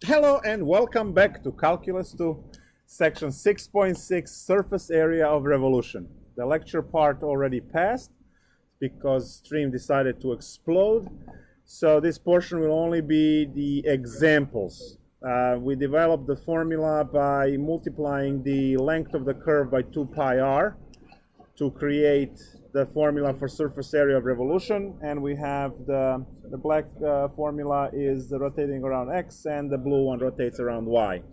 Hello and welcome back to Calculus2, section 6.6, surface area of revolution. The lecture part already passed because stream decided to explode. So this portion will only be the examples. We developed the formula by multiplying the length of the curve by 2 pi r to create the formula for surface area of revolution, and we have the black formula is rotating around x, and the blue one rotates around y.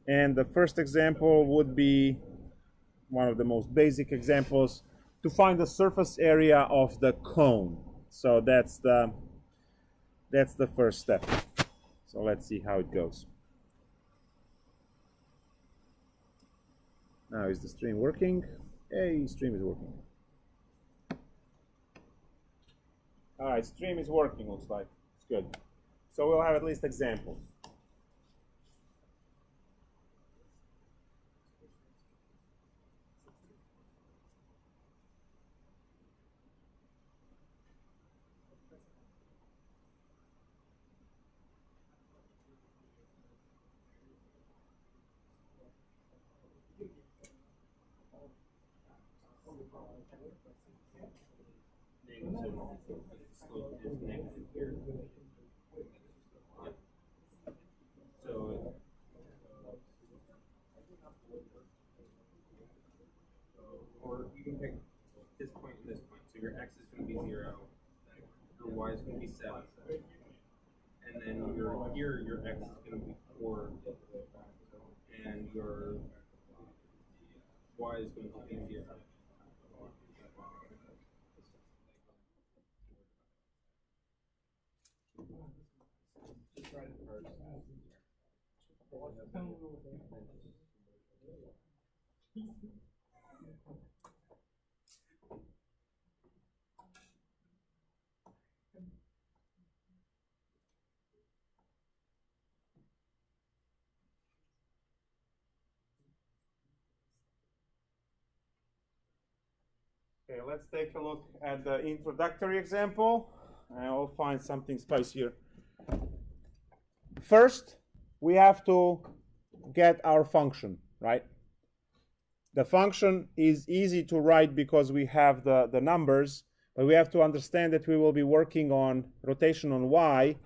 And the first example would be one of the most basic examples, to find the surface area of the cone. So that's the first step. So let's see how it goes. Now, is the stream working? Hey, stream is working. All right, stream is working, looks like. It's good. So we'll have at least examples. Or you can pick this point and this point. So your x is going to be 0, your y is going to be 7, and then your x is going to be 4, and your y is going to be 0. Just write it first. Okay, let's take a look at the introductory example, and I'll find something spicier. First, we have to get our function, right? The function is easy to write because we have the numbers, but we have to understand that we will be working on rotation on y,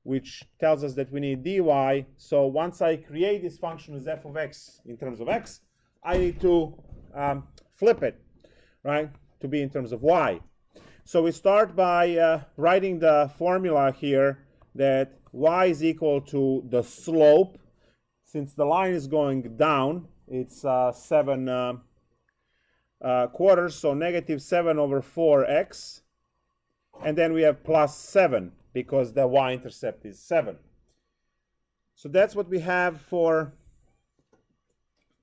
which tells us that we need dy. So once I create this function as f of x in terms of x, I need to flip it, right, to be in terms of y. So we start by writing the formula here that y is equal to the slope. Since the line is going down, it's 7 quarters, so negative 7 over 4x. And then we have plus 7 because the y-intercept is 7. So that's what we have for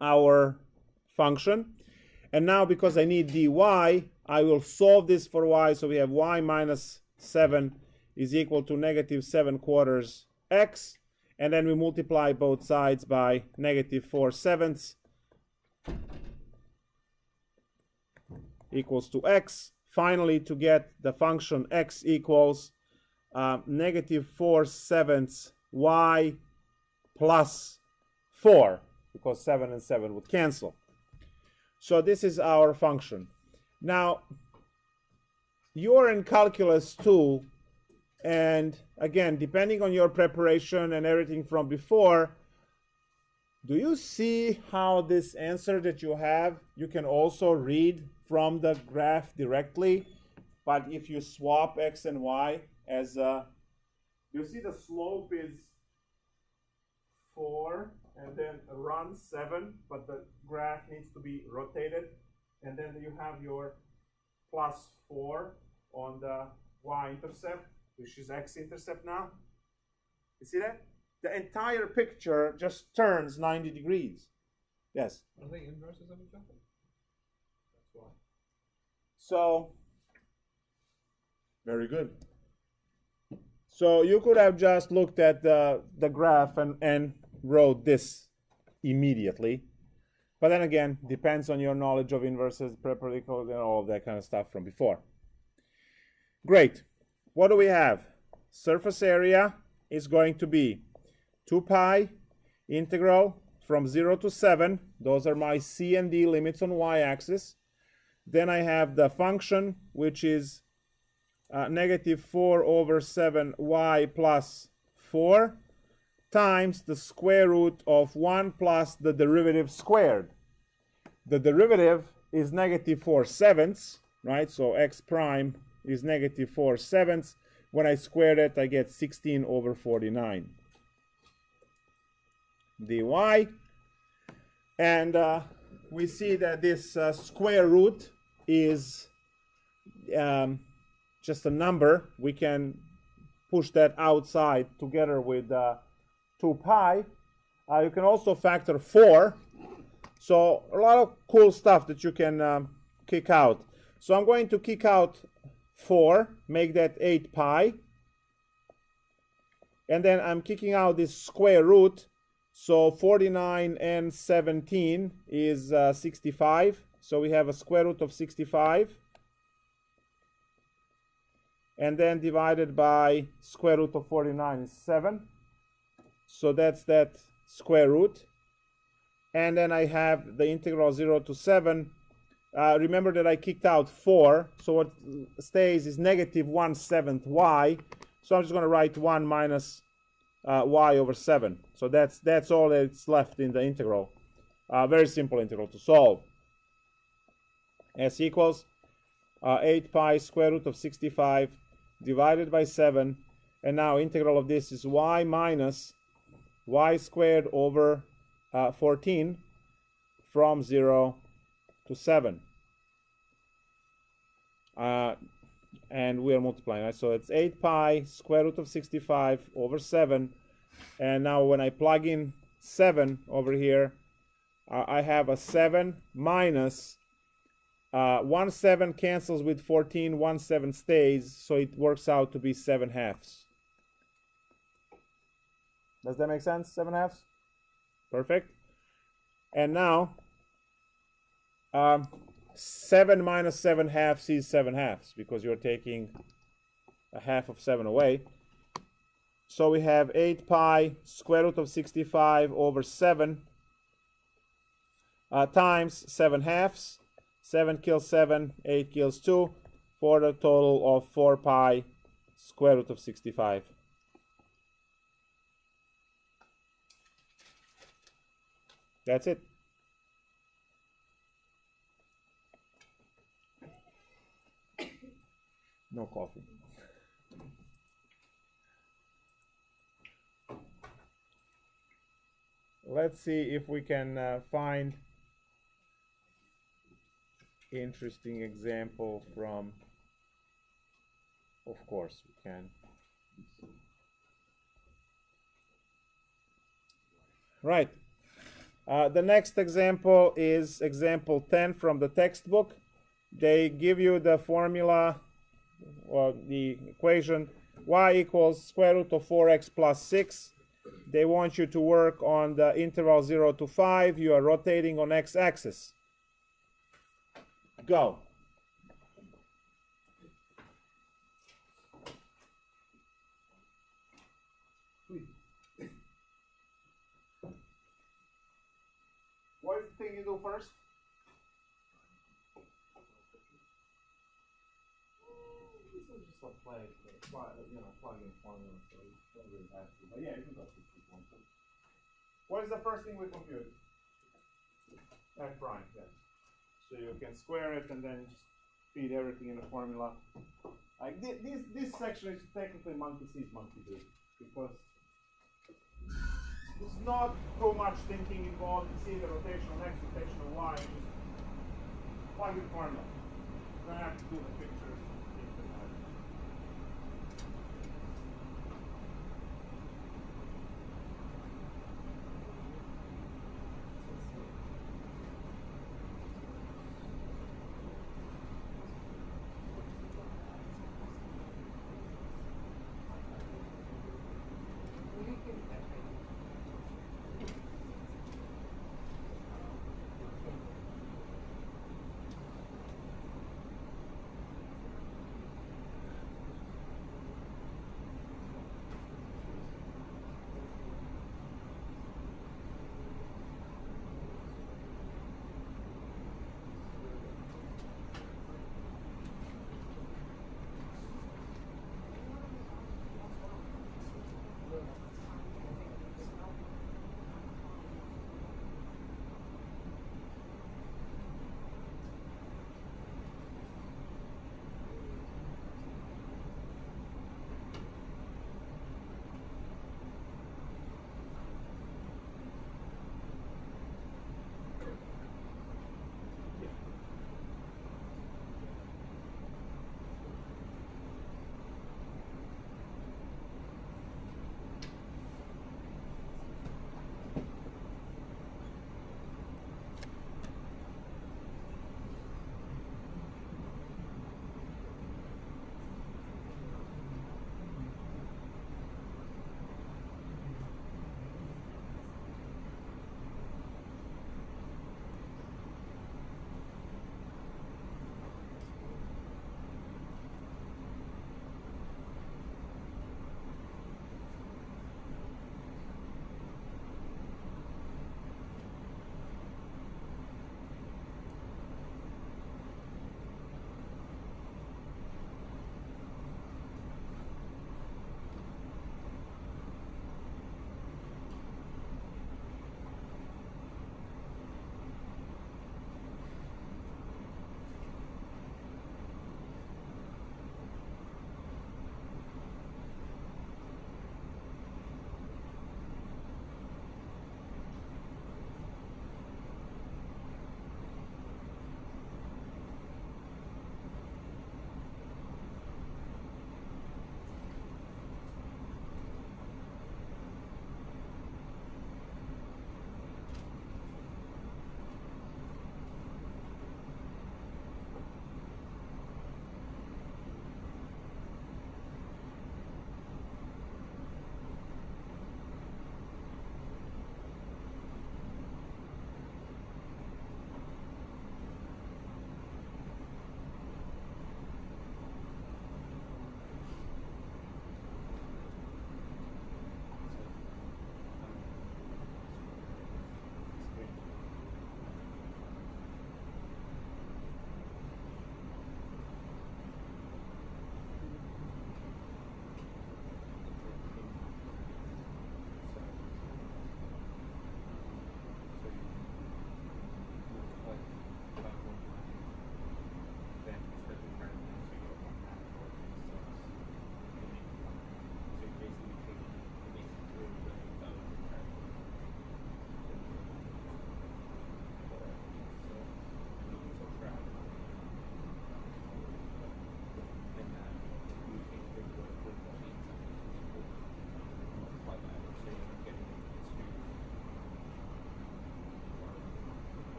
our function. And now, because I need dy, I will solve this for y. So we have y minus 7 is equal to negative 7 quarters x. And then we multiply both sides by negative 4/7 equals to x. Finally, to get the function x equals negative 4/7 y plus 4, because 7 and 7 would cancel. So this is our function. Now, you're in Calculus 2, and again, depending on your preparation and everything from before, do you see how this answer that you have, you can also read from the graph directly? But if you swap x and y as you see the slope is 4 and then run 7, but the graph needs to be rotated. And then you have your plus 4 on the y-intercept, which is x-intercept now. You see that? The entire picture just turns 90 degrees. Yes? Are they inverses of each other? That's why. So, very good. So you could have just looked at the graph and wrote this immediately. But then again, depends on your knowledge of inverses, PreCalc, and all of that kind of stuff from before. Great. What do we have? Surface area is going to be 2 pi integral from 0 to 7. Those are my c and d limits on y-axis. Then I have the function, which is negative 4 over 7y plus 4 times the square root of 1 plus the derivative squared. The derivative is negative 4/7, right? So x prime is negative 4/7. When I square it, I get 16 over 49 dy. And we see that this square root is just a number. We can push that outside together with 2 pi. You can also factor 4. So a lot of cool stuff that you can kick out. So I'm going to kick out 4, make that 8 pi. And then I'm kicking out this square root. So 49 and 17 is 65. So we have a square root of 65. And then divided by square root of 49 is 7. So that's that square root. And then I have the integral 0 to 7. Remember that I kicked out 4. So what stays is negative 1/7 y. So I'm just going to write 1 minus y over 7. So that's all that's left in the integral. Very simple integral to solve. S equals 8 pi square root of 65 divided by 7. And now integral of this is y minus y squared over 14 from 0 to 7. And we are multiplying, right? So it's 8 pi square root of 65 over 7. And now when I plug in 7 over here, I have a 7 minus 1/7 cancels with 14, 1/7 stays, so it works out to be 7/2. Does that make sense? 7/2? Perfect. And now 7 minus 7/2 is 7/2 because you're taking a half of 7 away. So we have 8 pi square root of 65 over 7 times 7/2. 7 kills 7, 8 kills 2, for a total of 4 pi square root of 65. That's it. No coffee. Let's see if we can find interesting example from, of course we can. Right. The next example is example 10 from the textbook. They give you the formula or the equation y equals square root of 4x plus 6. They want you to work on the interval 0 to 5. You are rotating on x-axis. Go. What is the thing you do first? This is just a plug-in formula, so you don't really have to. But yeah, you can go to this one. What is the first thing we compute? F prime, yes. So you can square it and then just feed everything in the formula. Like this section is technically monkey sees, monkey do, because there's not too much thinking involved. You see the rotation of x, rotation of y, and just plug in formula. You don't have to do the picture.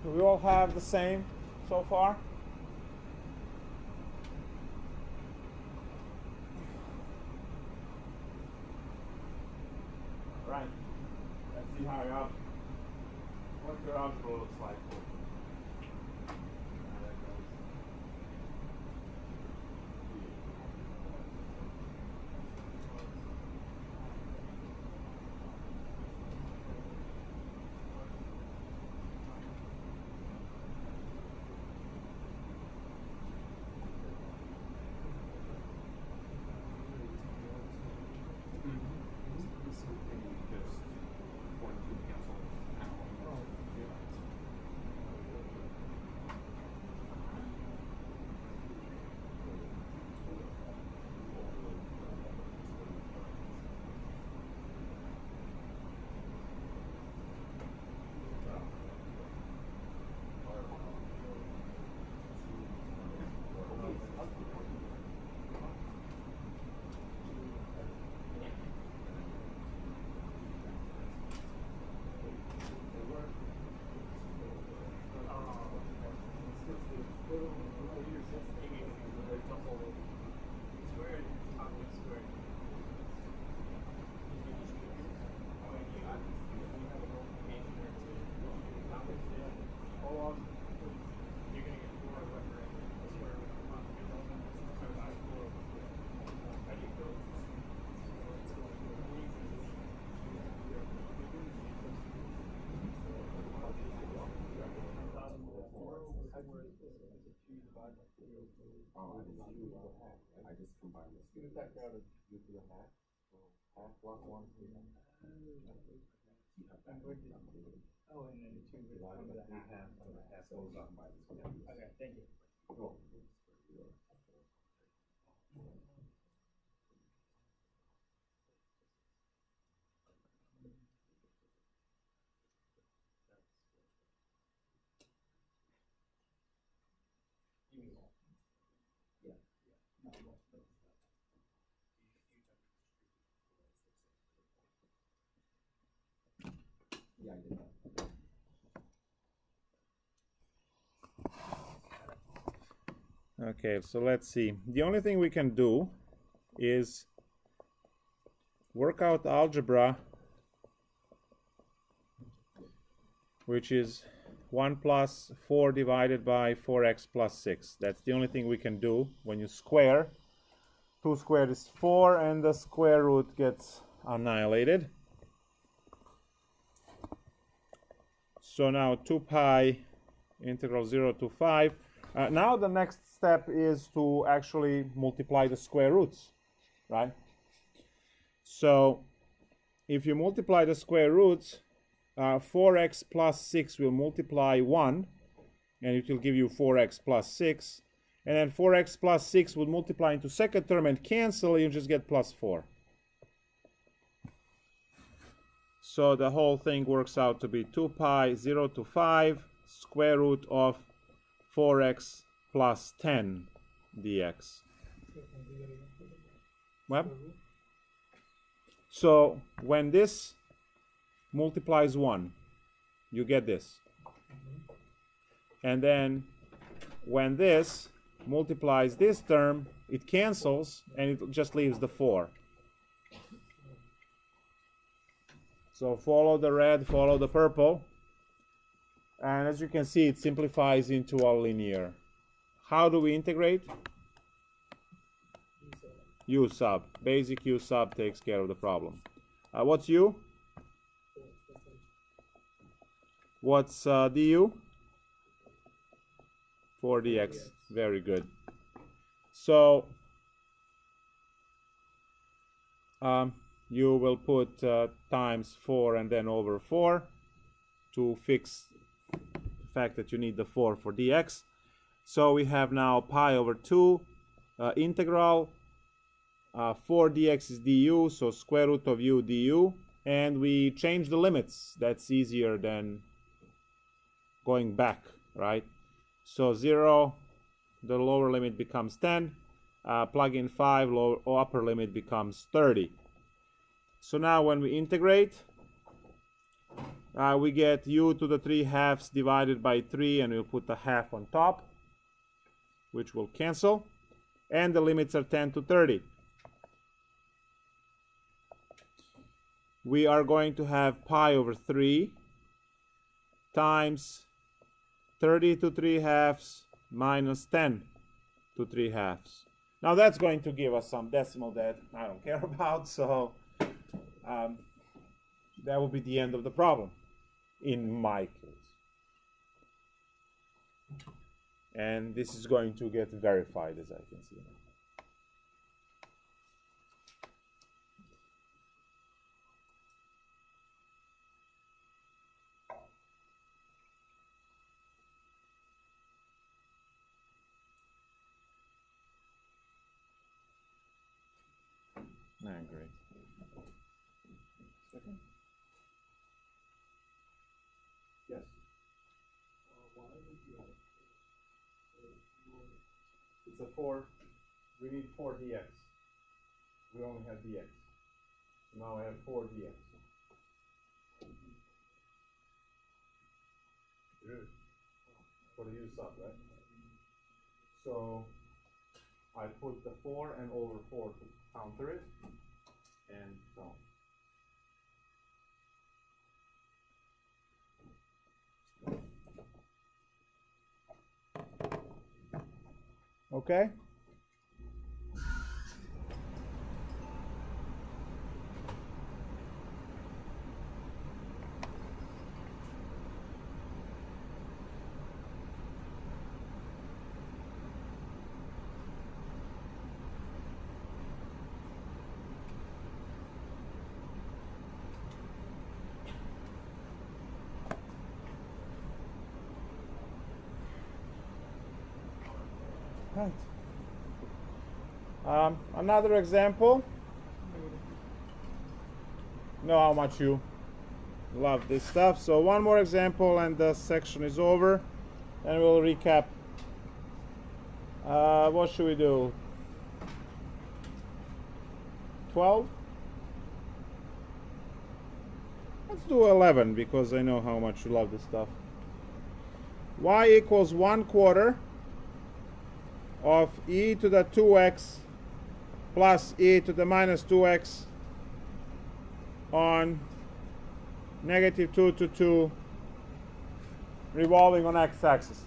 Do we all have the same so far? Right. Let's see how what your algebra looks like. Oh, I didn't do the half. I just combined this. You factor out u to the half. So half plus 1 to the half. Oh, and then 2 Divided by 3 half, and the half goes up by this. Okay, thank you. Cool. Yeah, I did that. Okay, so let's see. The only thing we can do is work out algebra, which is 1 plus 4 divided by 4x plus 6. That's the only thing we can do when you square. 2 squared is 4, and the square root gets annihilated. So now 2 pi integral 0 to 5. Now the next step is to actually multiply the square roots, right? So if you multiply the square roots, 4x plus 6 will multiply 1, and it will give you 4x plus 6. And then 4x plus 6 would multiply into second term and cancel, you just get plus 4. So the whole thing works out to be 2 pi 0 to 5 square root of 4x plus 10 dx. Well, so when this multiplies 1, you get this. And then when this multiplies this term, it cancels and it just leaves the 4. So follow the red, follow the purple. And as you can see, it simplifies into a linear. How do we integrate? U sub. Basic U sub takes care of the problem. What's U? What's du? 4dx. Very good. So you will put times 4 and then over 4 to fix the fact that you need the 4 for dx. So we have now pi over 2 integral 4 dx is du, so square root of u du, and we change the limits. That's easier than going back, right? So 0, the lower limit becomes 10, plug in 5, upper limit becomes 30. So now when we integrate, we get u to the 3/2 divided by 3, and we'll put a half on top, which will cancel. And the limits are 10 to 30. We are going to have pi over 3 times 30 to 3/2 minus 10 to 3/2. Now that's going to give us some decimal that I don't care about, so that will be the end of the problem in my case. And this is going to get verified, as I can see. Great. Second. Yes. It's a 4. We need 4 dx. We only have dx. So now I have 4 dx. For the u sub, right? So I put the 4 and over 4 to counter it, and so on. Okay? Right. Another example. You know how much you love this stuff. So one more example and the section is over, and we'll recap. What should we do? 12? Let's do 11 because I know how much you love this stuff. Y equals 1/4 of e to the 2x plus e to the minus 2x on negative 2 to 2 revolving on x-axis.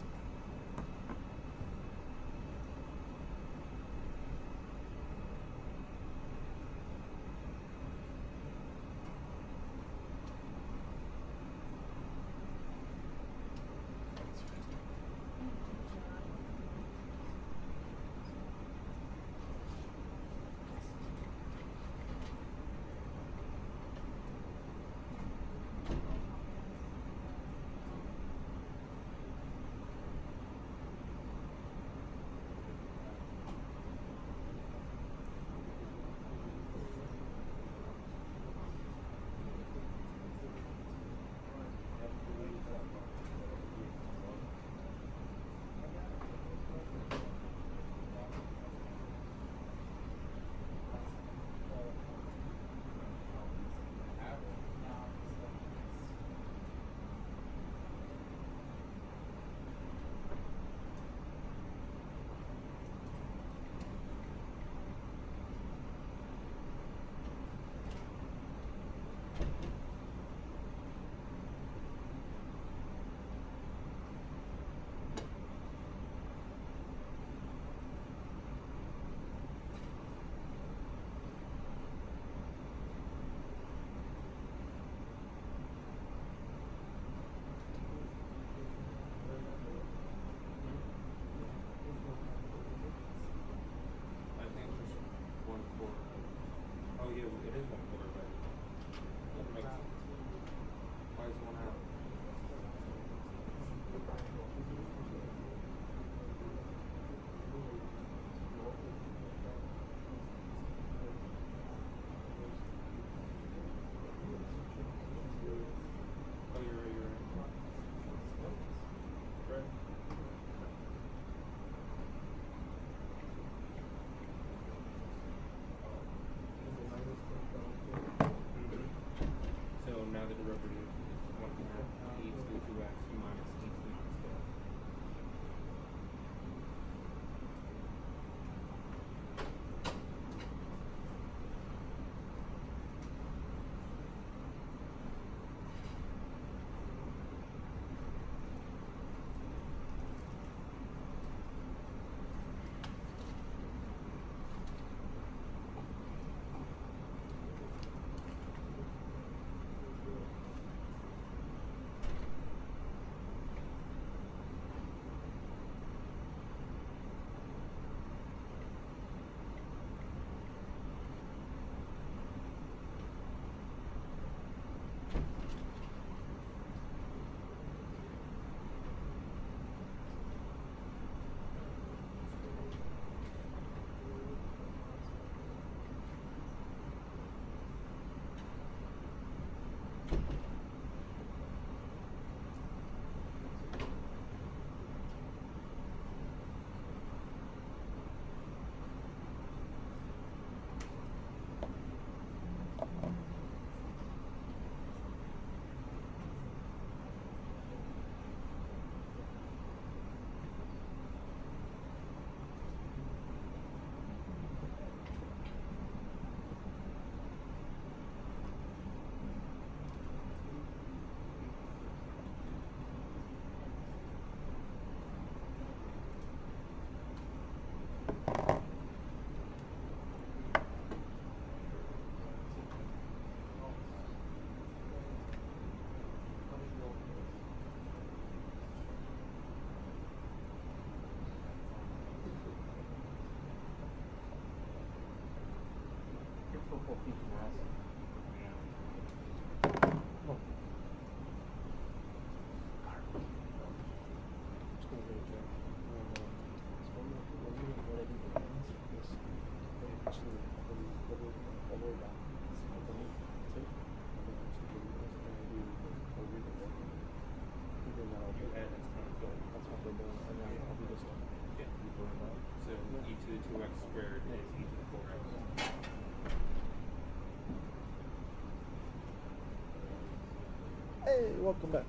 Hey, welcome back.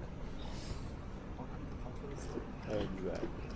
Exactly.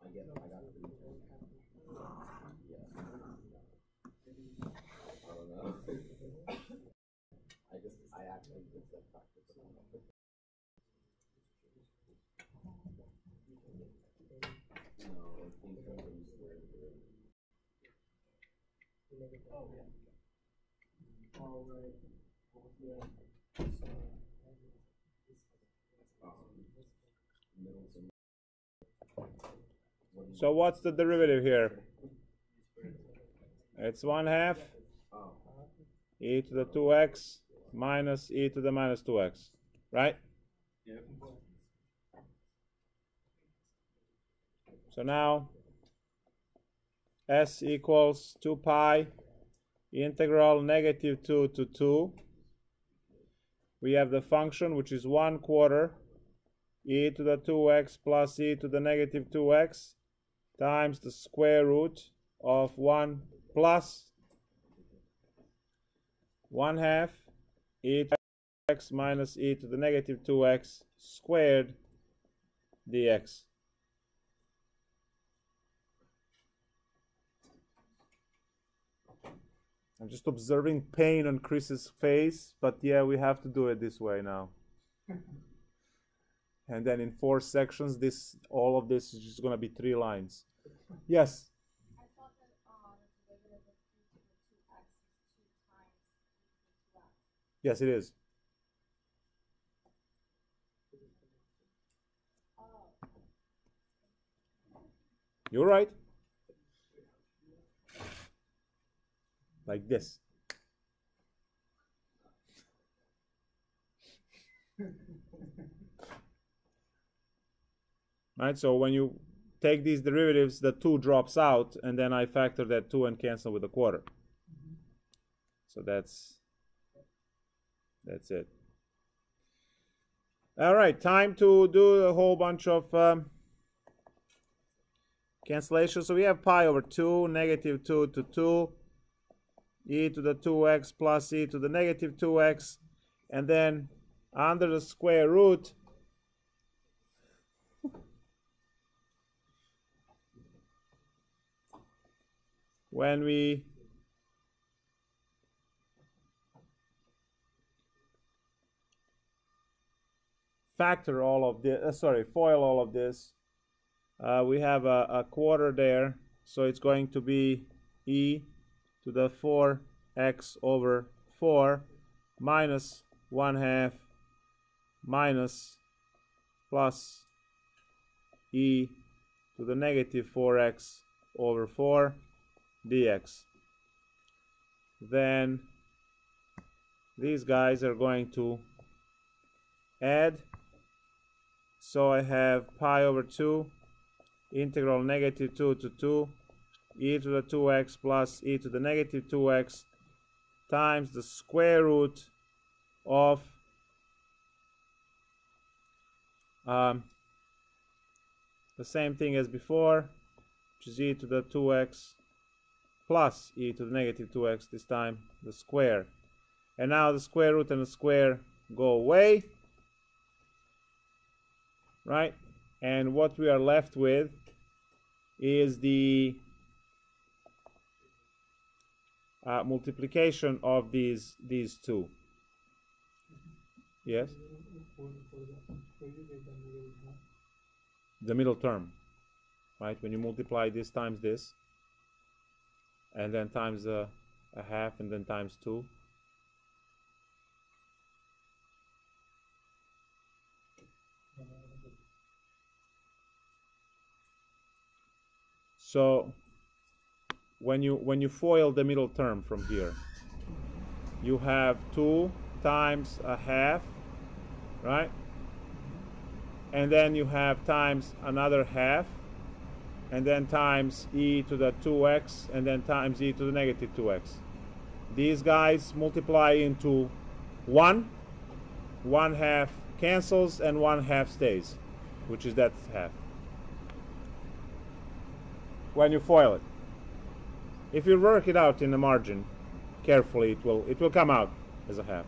I got 3 terms. Yeah. I don't know. I actually did that practice. No, these terms are squared. Oh, yeah. All right. Yeah. So what's the derivative here? It's 1/2 e to the 2x minus e to the minus 2x, right? Yep. So now s equals 2 pi integral -2 to 2. We have the function which is 1/4 e to the 2x plus e to the -2x times the square root of 1 plus 1/2 e to x minus e to the -2x squared dx. I'm just observing pain on Chris's face, but yeah, we have to do it this way now. And then in 4 sections, all of this is just going to be 3 lines. Yes? I thought that the derivative of e to the 2x is 2 times e to the 2x. Yes, it is. Oh. You're right. Like this. Right, so when you take these derivatives, the 2 drops out, and then I factor that 2 and cancel with a 1/4. So that's it. All right, time to do a whole bunch of cancellations. So we have pi over 2, -2 to 2, e to the 2x plus e to the -2x, and then under the square root, when we factor all of this, FOIL all of this, we have a 1/4 there, so it's going to be e to the 4x over 4 minus 1/2 minus plus e to the -4x over 4 dx. Then these guys are going to add. So I have pi over 2 integral -2 to 2 e to the 2x plus e to the -2x times the square root of the same thing as before, which is e to the 2x plus e to the -2x, this time the square. And now the square root and the square go away, right? And what we are left with is the multiplication of these two. Yes? The middle term, right? When you multiply this times this, and then times a half, and then times 2. So when you FOIL the middle term from here, you have 2 times a half, right? And then you have times another half, and then times e to the 2x, and then times e to the -2x. These guys multiply into 1. 1/2 cancels, and 1/2 stays, which is that half. When you FOIL it, if you work it out in the margin carefully, it will come out as a half.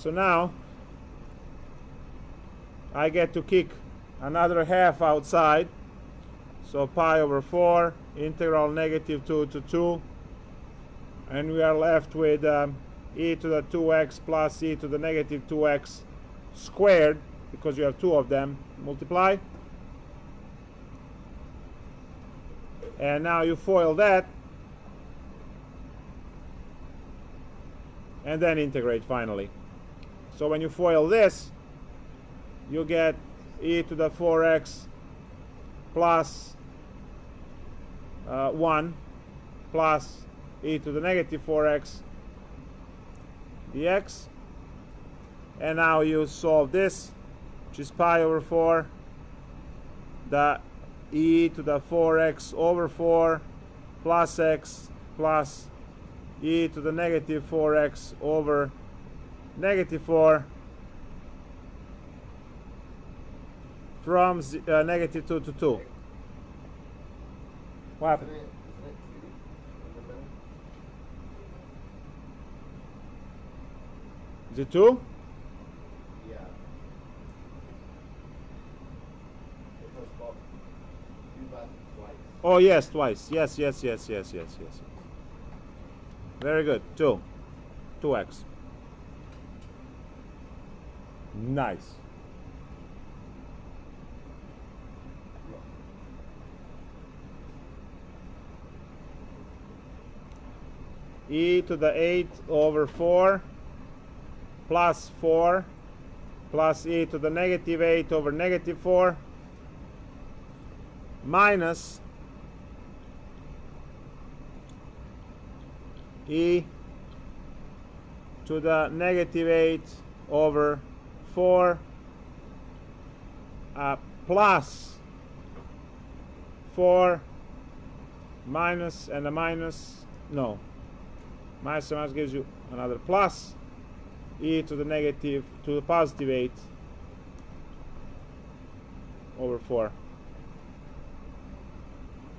So now I get to kick another half outside. So pi over 4, integral negative 2 to 2. And we are left with e to the 2x plus e to the negative 2x squared, because you have two of them, multiply. And now you FOIL that. And then integrate finally. So when you FOIL this, you get e to the 4x plus 1 plus e to the negative 4x dx. And now you solve this, which is pi over 4, the e to the 4x over 4 plus x plus e to the negative 4x over negative 4 from negative 2 to 2. What happened? Isn't it 2 in the middle? Is it 2? Yeah. Because Bob, do that twice. Oh yes, twice. Yes. Very good. 2. 2x. Nice. E to the 8 over 4 plus 4 plus e to the negative 8 over negative 4 minus e to the negative 8 over 4 plus 4 minus and a minus, no, minus and minus gives you another plus e to the negative to the positive 8 over 4,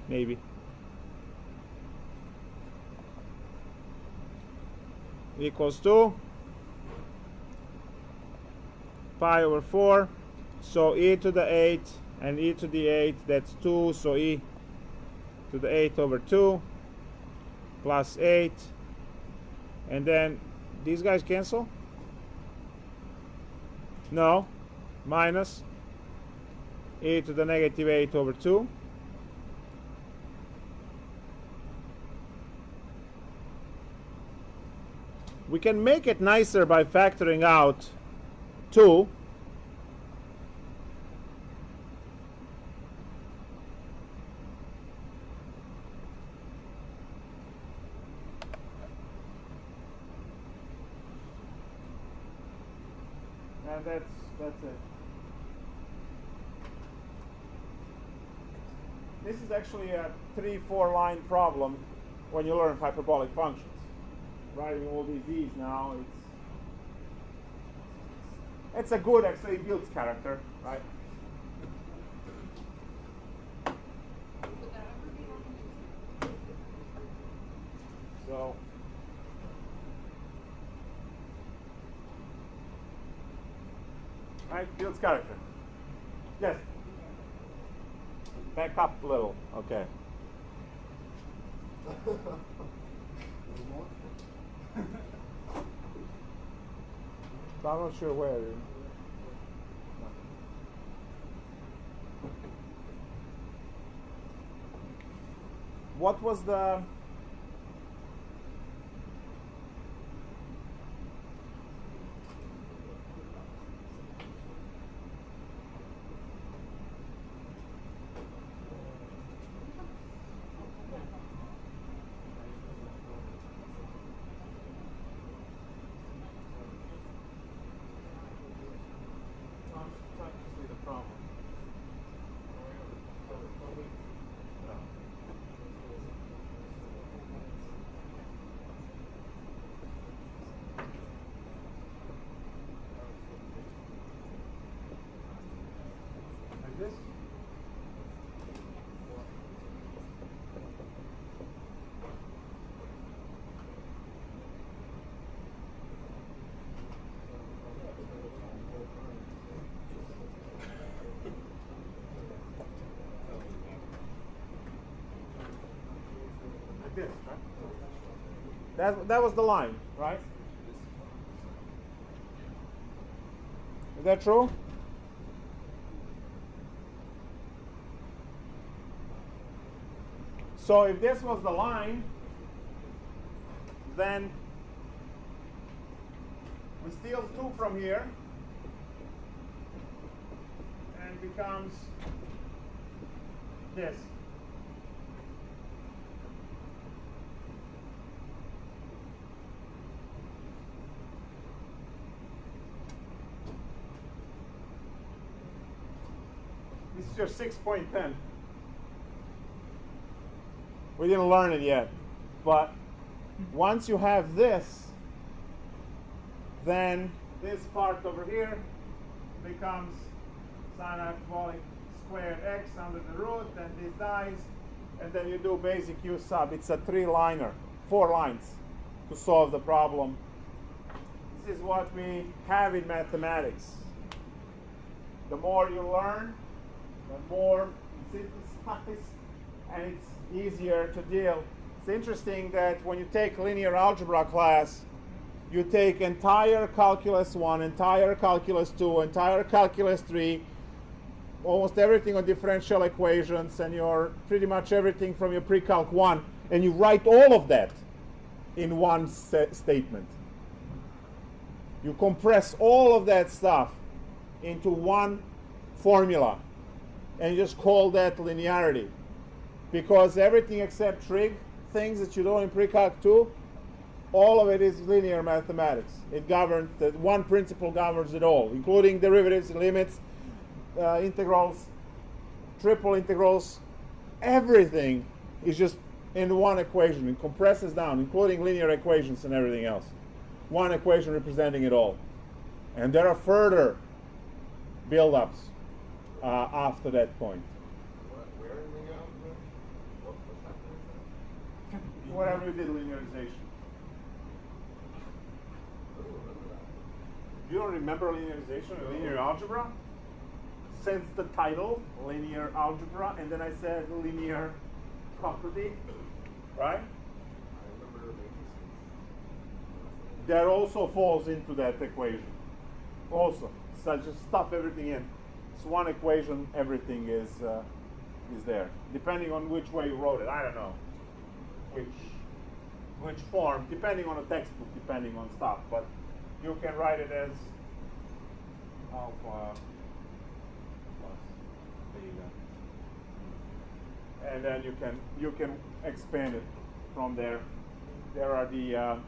maybe. Equals to pi over 4. So e to the 8 and e to the 8, that's 2. So e to the 8 over 2 plus 8. And then these guys cancel? No. Minus e to the negative 8 over 2. We can make it nicer by factoring out 2. And that's it. This is actually a 3-4 line problem when you learn hyperbolic functions. Writing all these e's now, it's a good, actually builds character, right? So right, builds character. Yes. Back up a little. Okay. I'm not sure where. What was the this? That was the line, right? Is that true? So if this was the line, then we steal 2 from here and becomes this. This is your 6.10. We didn't learn it yet, but once you have this, then this part over here becomes sine hyperbolic squared x under the root, and this dies, and then you do basic u sub. It's a 3-liner, 4 lines to solve the problem. This is what we have in mathematics. The more you learn, the more you synthesize, and it's easier to deal. It's interesting that when you take linear algebra class, you take entire Calculus 1, entire Calculus 2, entire Calculus 3, almost everything on differential equations, and your pretty much everything from your PreCalc 1, and you write all of that in one statement. You compress all of that stuff into one formula, and you just call that linearity. Because everything except trig, things that you do in PreCalc 2, all of it is linear mathematics. It governs, that one principle governs it all, including derivatives, limits, integrals, triple integrals. Everything is just in one equation. It compresses down, including linear equations and everything else. One equation representing it all. And there are further build-ups after that point. Whatever we did linearization. You don't remember linearization or linear algebra? Since the title, linear algebra, and then I said linear property, right? That also falls into that equation. Also, so just stuff everything in. It's one equation, everything is there. Depending on which way you wrote it, I don't know. Which form, depending on the textbook, depending on stuff, but you can write it as alpha plus beta, and then you can expand it from there. There are the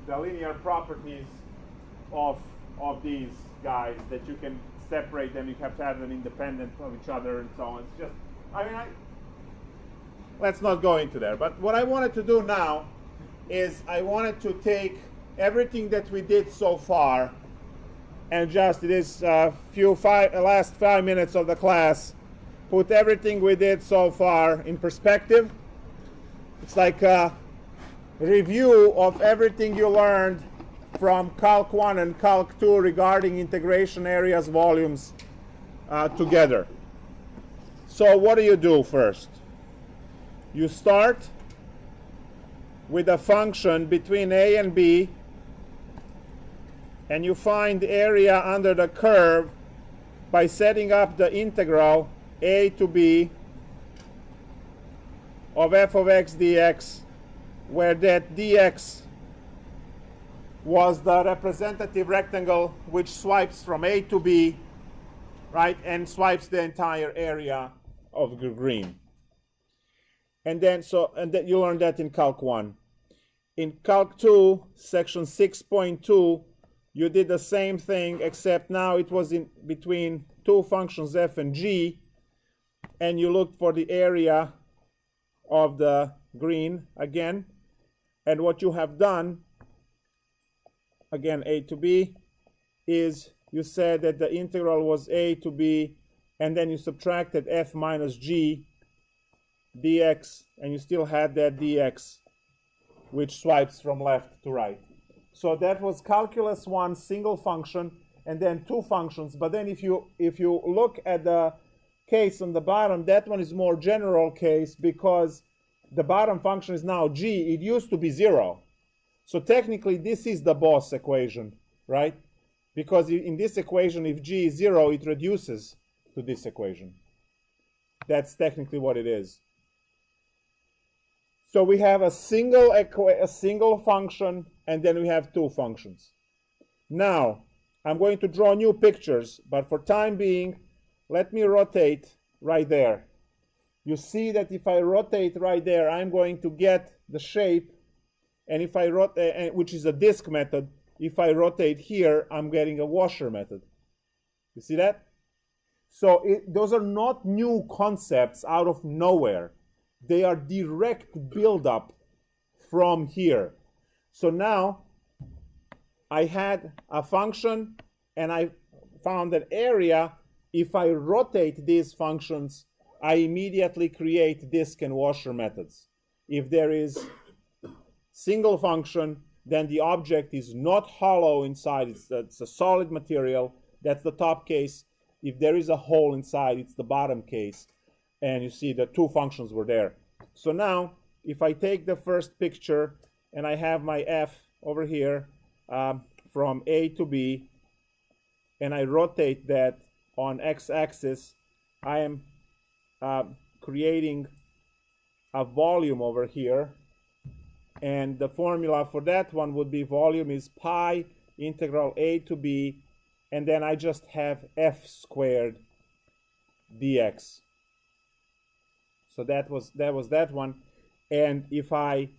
linear properties of these guys that you can separate them. You have to have them independent of each other and so on. It's just, I mean, let's not go into there. But what I wanted to do now is I wanted to take everything that we did so far and just this last 5 minutes of the class, put everything we did so far in perspective. It's like a review of everything you learned from Calc 1 and Calc 2 regarding integration areas, volumes together. So what do you do first? You start with a function between a and b, and you find the area under the curve by setting up the integral a to b of f of x dx, where that dx was the representative rectangle which swipes from a to b, right, and swipes the entire area of the green. And then you learn that in Calc 1. In Calc 2, section 6.2, you did the same thing, except now it was in between two functions f and g, and you looked for the area of the green again. And what you have done, again a to b, is you said that the integral was a to b, and then you subtracted f minus g dx, and you still had that dx which swipes from left to right. So that was Calculus 1 single function, and then two functions. But then if you look at the case on the bottom, that one is more general case, because the bottom function is now g. It used to be 0. So technically, this is the boss equation, right? Because in this equation, if g is 0, it reduces to this equation. That's technically what it is. So we have a single function, and then we have two functions. Now, I'm going to draw new pictures, but for time being, let me rotate right there. You see that if I rotate right there, I'm going to get the shape, and if I rotate, which is a disk method, if I rotate here, I'm getting a washer method. You see that? So those are not new concepts out of nowhere. They are direct build-up from here. So now I had a function, and I found an area. If I rotate these functions, I immediately create disk and washer methods. If there is single function, then the object is not hollow inside. It's a solid material. That's the top case. If there is a hole inside, it's the bottom case. And you see the two functions were there. So now, if I take the first picture and I have my f over here from A to B, and I rotate that on x-axis, I am creating a volume over here. And the formula for that one would be volume is pi integral A to B, and then I just have f squared dx. So that was that one. And if I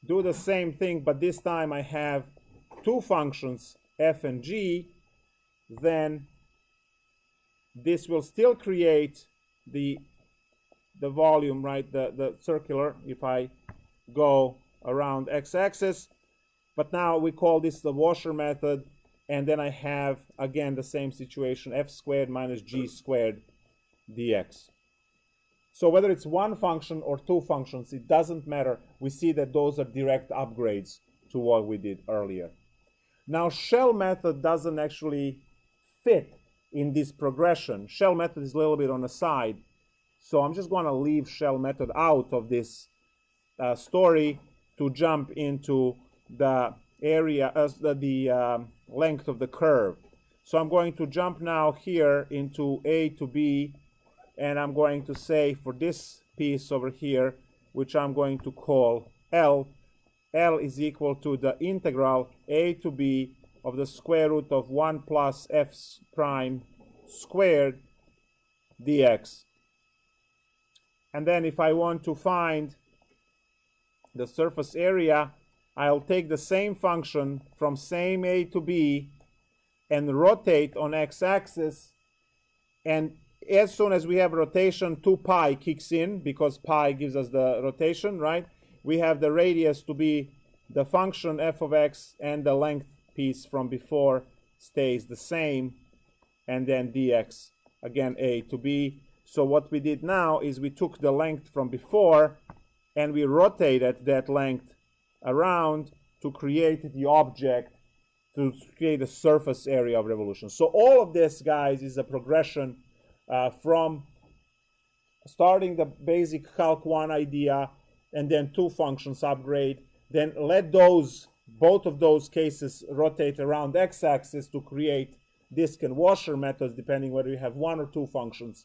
do the same thing, but this time I have two functions, f and g, then this will still create the volume, right, the circular, if I go around x-axis. But now we call this the washer method, and then I have, again, the same situation, f squared minus g squared dx. So whether it's one function or two functions, it doesn't matter. We see that those are direct upgrades to what we did earlier. Now, shell method doesn't actually fit in this progression. Shell method is a little bit on the side. So I'm just going to leave shell method out of this story to jump into the area, the length of the curve. So I'm going to jump now here into A to B, and I'm going to say for this piece over here, which I'm going to call L, L is equal to the integral A to B of the square root of 1 plus f prime squared dx. And then if I want to find the surface area, I'll take the same function from same A to B and rotate on x-axis, and as soon as we have rotation, 2 pi kicks in because pi gives us the rotation, right? We have the radius to be the function f of x, and the length piece from before stays the same, and then dx, again A to B. So what we did now is we took the length from before and we rotated that length around to create the object, to create a surface area of revolution. So all of this, guys, is a progression from starting the basic Calc 1 idea, and then two functions upgrade, then let both of those cases rotate around x-axis to create disk and washer methods, depending whether you have one or two functions,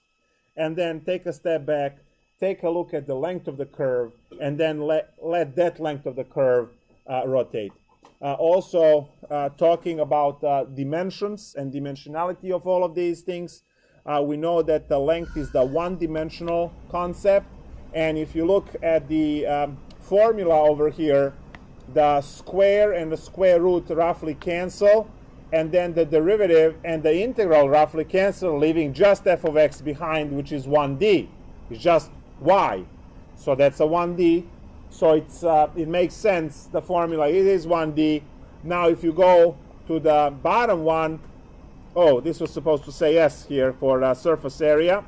and then take a step back, take a look at the length of the curve, and then let that length of the curve rotate. Also, talking about dimensions and dimensionality of all of these things, we know that the length is the one-dimensional concept, and if you look at the formula over here, the square and the square root roughly cancel, and then the derivative and the integral roughly cancel, leaving just f of x behind, which is 1d. It's just y. So that's a 1d. So it makes sense, the formula, it is 1d. Now if you go to the bottom one, oh, this was supposed to say s here for the surface area.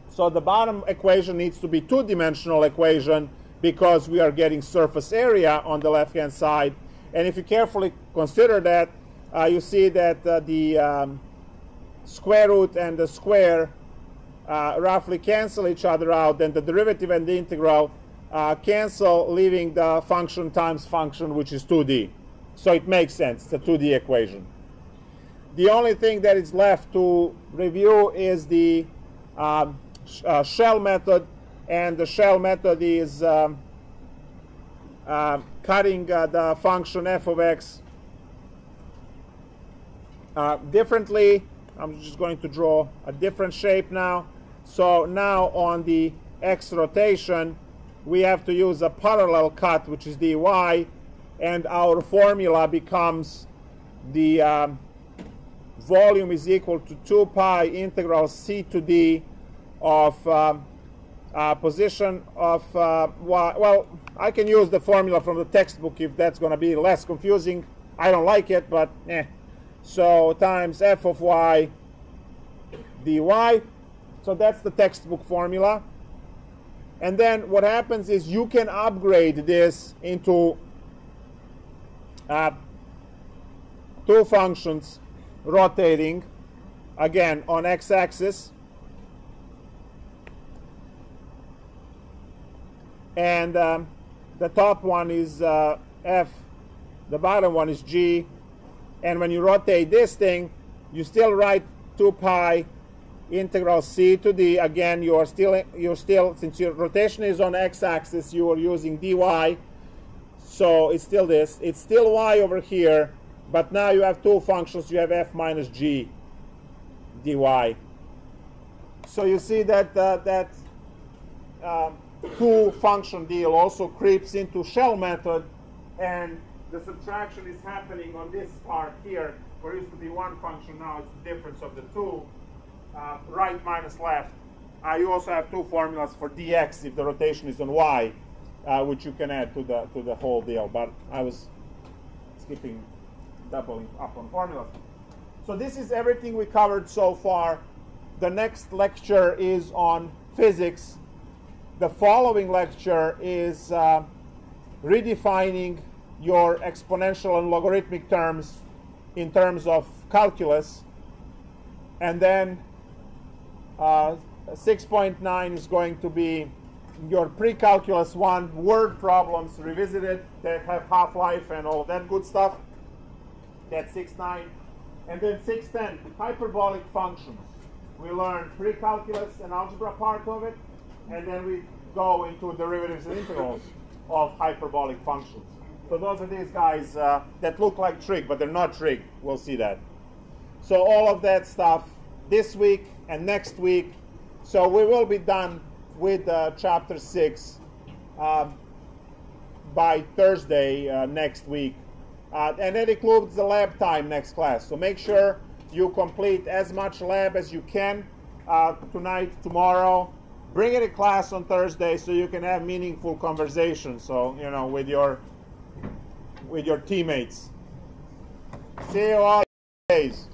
So the bottom equation needs to be two-dimensional equation because we are getting surface area on the left-hand side. And if you carefully consider that, you see that the square root and the square roughly cancel each other out, and the derivative and the integral cancel, leaving the function times function, which is 2D. So it makes sense. It's a 2D equation. The only thing that is left to review is the shell method, and the shell method is cutting the function f of x differently. I'm just going to draw a different shape now. So now on the x rotation, we have to use a parallel cut, which is dy, and our formula becomes the volume is equal to 2 pi integral c to d of position of y. Well, I can use the formula from the textbook if that's going to be less confusing. I don't like it, but eh. So times f of y dy. So that's the textbook formula. And then what happens is you can upgrade this into two functions rotating, again, on x-axis. And the top one is f, the bottom one is g. And when you rotate this thing, you still write 2 pi integral c to d. Again, you're still, since your rotation is on x-axis, you are using dy. So it's still this. It's still y over here, but now you have two functions. You have f minus g dy. So you see that that two function deal also creeps into shell method, and the subtraction is happening on this part here, where it used to be one function, now it's the difference of the two, right minus left. You also have two formulas for dx if the rotation is on y, which you can add to the whole deal, but I was skipping doubling up on formulas. So this is everything we covered so far. The next lecture is on physics. The following lecture is redefining your exponential and logarithmic terms in terms of calculus. And then 6.9 is going to be your pre-calculus 1 word problems revisited that have half-life and all that good stuff. That's 6.9. And then 6.10, hyperbolic functions. We learn pre-calculus and algebra part of it, and then we go into derivatives and integrals of hyperbolic functions. So those are these guys that look like trig, but they're not trig. We'll see that. So all of that stuff this week and next week. So we will be done with chapter 6 by Thursday next week. And that includes the lab time next class. So make sure you complete as much lab as you can tonight, tomorrow. Bring it to class on Thursday so you can have meaningful conversations. So, you know, with your teammates. See you all days.